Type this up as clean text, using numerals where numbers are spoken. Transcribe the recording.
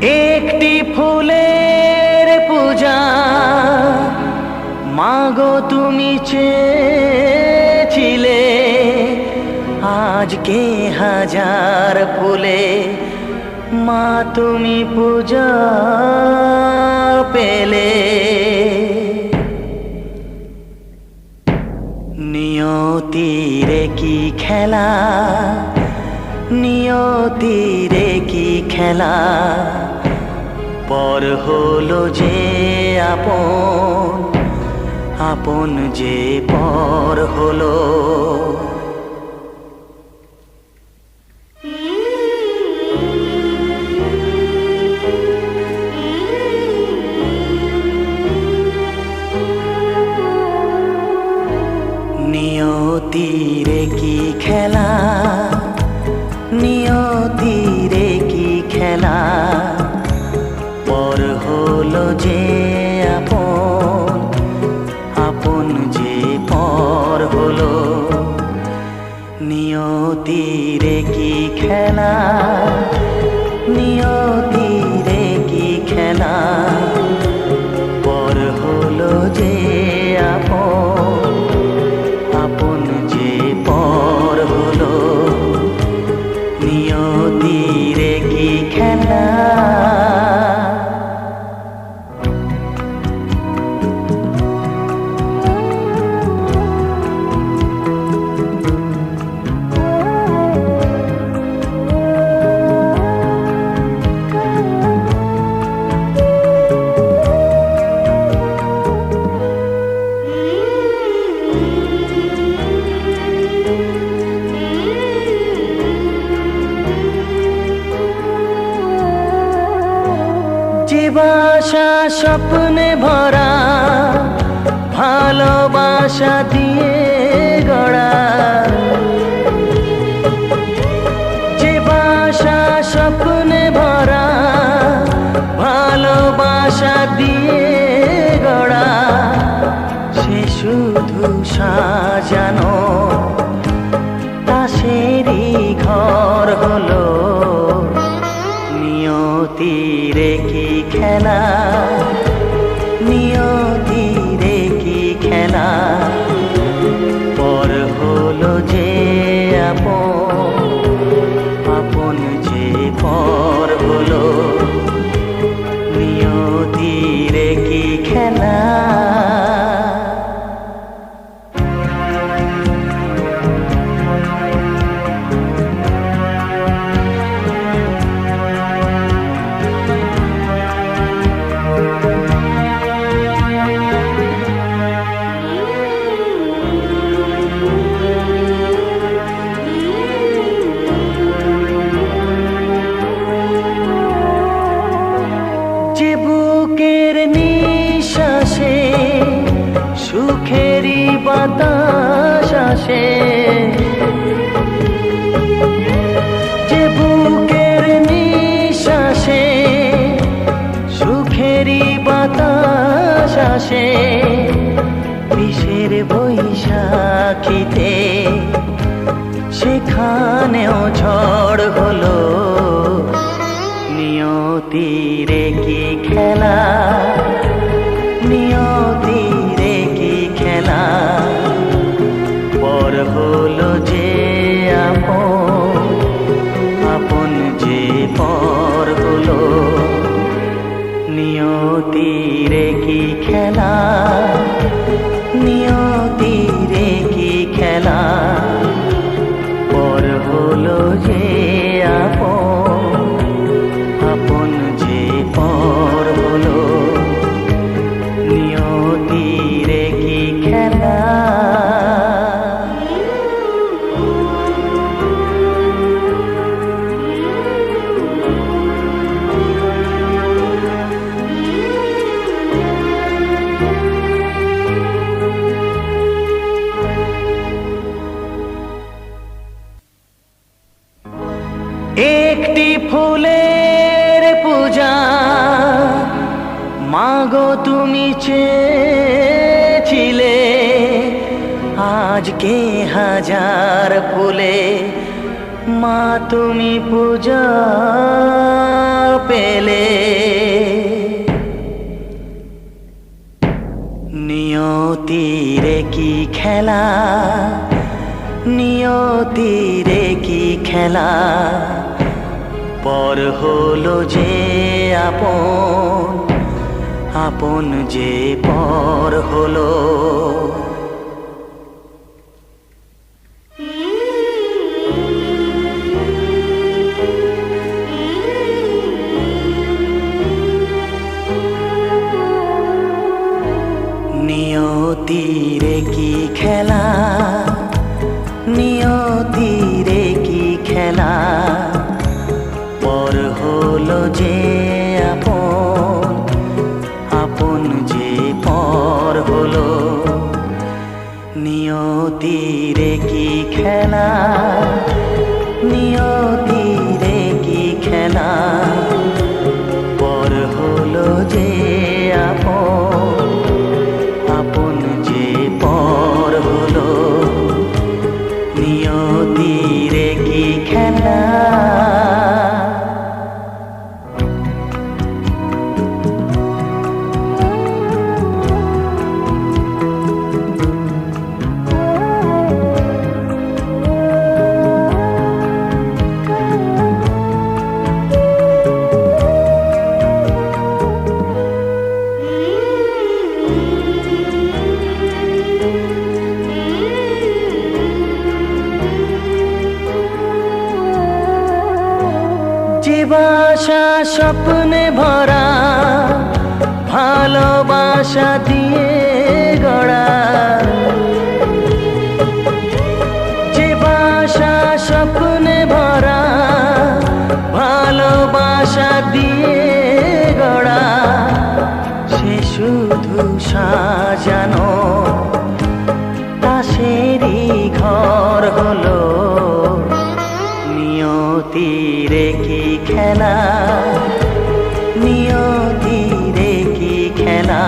একটি ফুলের পূজা মাগো তুমি চেয়েছিলে, আজকে হাজার ফুলে মা তুমি পূজা পেলে। নিয়তিরে কি খেলা, নিয়তিরে কি খেলা, পর হলো যে আপন, আপন যে পর হলো। নিয়তিরে কি খেলা, নিয়তিরে কি খেলা, পর হলো যে আপন, আপন যে পর হলো। নিয়তিরে কি খেলা, নিয়তিরে কি খেলা, পর হলো যে আপন, আপন যে পর হলো। নিয়তিরে কি খেলা। যে বাসা স্বপ্নে ভরা, ভালোবাসা দিয়ে গড়া, যে বাসা স্বপ্নে ভরা, ভালোবাসা দিয়ে গড়া, সে শুধু সাজানো তাসেরই ঘর হলো। নিয়তিরে কি খেলা, নিয়তিরে কি খেলা, পর হলো যে আপন, আপন যে পর হলো। নিয়তিরে কি খেলা। যে বুকের নিঃশ্বাসে সুখেরই বাতাস আসে, যে বুকের নিঃশ্বাসে সুখেরই বাতাস আসে, বিষের বৈশাখীতে সেখানেও ঝড় হলো। নিয়তিরে কি খেলা, নিয়তিরে কি খেলা, পর হলো যে আপন, আপন যে পর হলো। নিয়তিরে কি খেলা, নিয়তিরে কি খেলা, পর হলো যে আপন, আপন যে পর হলো। নিয়তিরে কি খেলা। একটি ফুলের পূজা মাগো তুমি চেয়েছিলে, আজকে হাজার ফুলে মা তুমি পূজা পেলে। নিয়তিরে কি খেলা, নিয়তিরে কি খেলা, পর হলো যে আপন, আপন যে পর হলো। নিয়তিরে কি খেলা, নিয়তিরে কি খেলা, পর হলো যে আপন, আপন যে পর হলো। নিয়তিরে কি খেলা, নিয়তিরে কি খেলা, পর হলো যে আপন, আপন যে পর হলো। নিয়তিরে কি খেলা। যে বাসা স্বপ্নে ভরা, ভালোবাসা দিয়ে গড়া, যে বাসা স্বপ্নে ভরা, ভালোবাসা দিয়ে গড়া, সে শুধু সাজানো তাসেরই ঘর হলো। নিয়তিরে কি খেলা, নিয়তিরে কি খেলা,